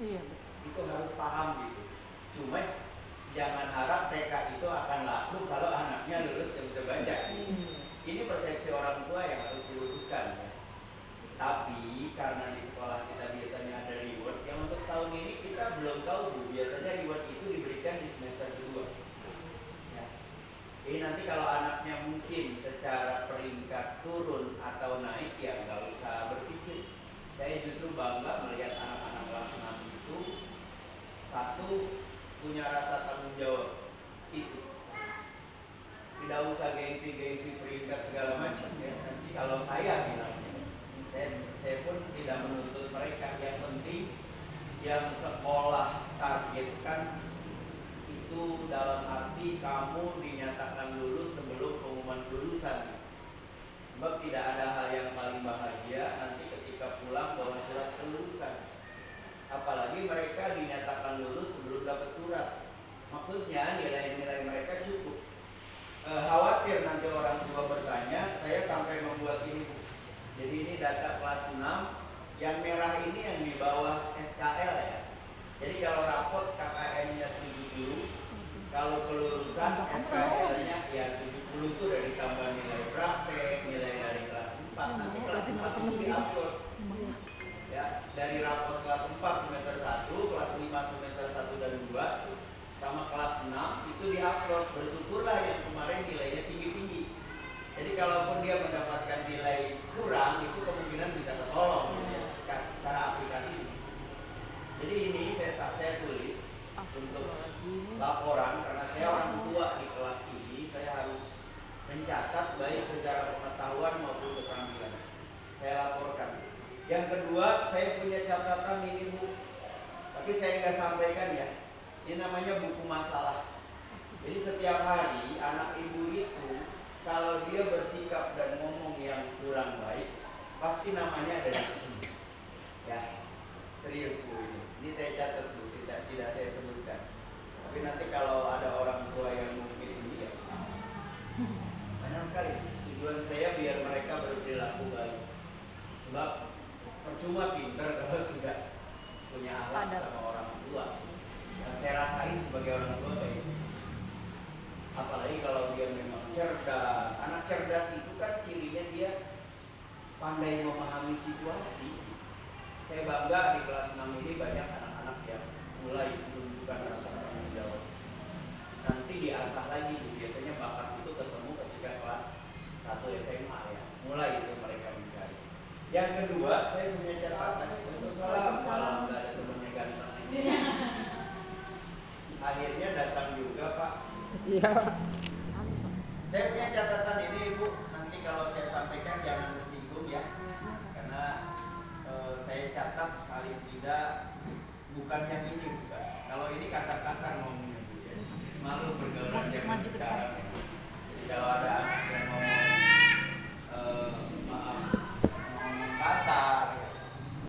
Iya betul. Itu harus paham gitu. Cuma jangan harap TK itu akan laku kalau anaknya lulus dan bisa baca. Ini persepsi orang tua yang harus diluruskan ya. Tapi karena di sekolah kita biasanya ada reward, yang untuk tahun ini kita belum tahu Bu, biasanya reward itu diberikan di semester kedua ya. Jadi nanti kalau anaknya mungkin secara peringkat turun atau naik, ya nggak usah berpikir. Saya justru bangga melihat anak-anak kelas 6 itu satu, punya rasa tanggung jawab. Itu tidak usah gengsi-gengsi peringkat segala macam ya. Nanti kalau saya bilangnya, saya pun tidak menuntut mereka. Yang penting yang sekolah targetkan itu dalam arti kamu dinyatakan lulus sebelum pengumuman kelulusan. Sebab tidak ada hal yang paling bahagia nanti ketika pulang bawa surat kelulusan. Apalagi mereka dinyatakan lulus sebelum dapat surat. Maksudnya nilai-nilai mereka cukup. Khawatir nanti orang tua bertanya, saya sampai membuat ini Bu. Jadi ini data kelas 6, yang merah ini yang di bawah SKL ya. Jadi kalau rapot KKM-nya 70, kalau kelulusan SKL-nya ya 70 itu dari tambah nilai praktek, nilai dari kelas 4. Nanti kelas 4 itu di-upload. Ya, dari rapot kelas 4 semester 1, kelas 5 semester 1 dan 2, sama kelas 6 itu di-upload. Bersyukurlah yang kemarin nilainya tinggi-tinggi. Jadi kalaupun dia mendapatkan nilai kurang, itu kemungkinan bisa ketolong secara aplikasi. Jadi ini saya tulis untuk laporan, karena saya orang tua di kelas ini, saya harus mencatat baik secara pengetahuan maupun keterampilan. Saya laporkan. Yang kedua, saya punya catatan ini Bu, tapi saya nggak sampaikan ya. Ini namanya buku masalah. Jadi setiap hari anak ibu itu kalau dia bersikap dan ngomong yang kurang baik, pasti namanya ada di sini. Ya, serius Bu ini. Ini saya catat Bu, tidak saya sebutkan. Tapi nanti kalau ada orang tua yang mungkin ini ya, banyak sekali. Tujuan saya biar mereka berperilaku baik. Sebab percuma pinter kalau tidak punya akhlak sama orang tua. Yang saya rasain sebagai orang tua kayak gitu. Apalagi kalau dia memang cerdas. Anak cerdas itu kan cirinya dia pandai memahami situasi. Saya bangga di kelas 6 ini banyak anak-anak yang mulai menunjukkan rasa tanggung jawab. Nanti diasah lagi Bu. Biasanya bakat itu ketemu ketika kelas 1 SMA ya. Mulai itu mereka mencari. Yang kedua, saya punya catatan. Waalaikumsalam. Nggak ada temennya ganteng. Akhirnya datang juga Pak. Iya. Saya punya catatan ini Ibu. Nanti kalau saya sampaikan jangan tersinggung ya. Karena saya catat paling tidak bukan yang ini bukan. Kalau ini kasar-kasar ngomongnya Bu ya. Malu pergaulan zaman sekarang ya. Jadi kalau ada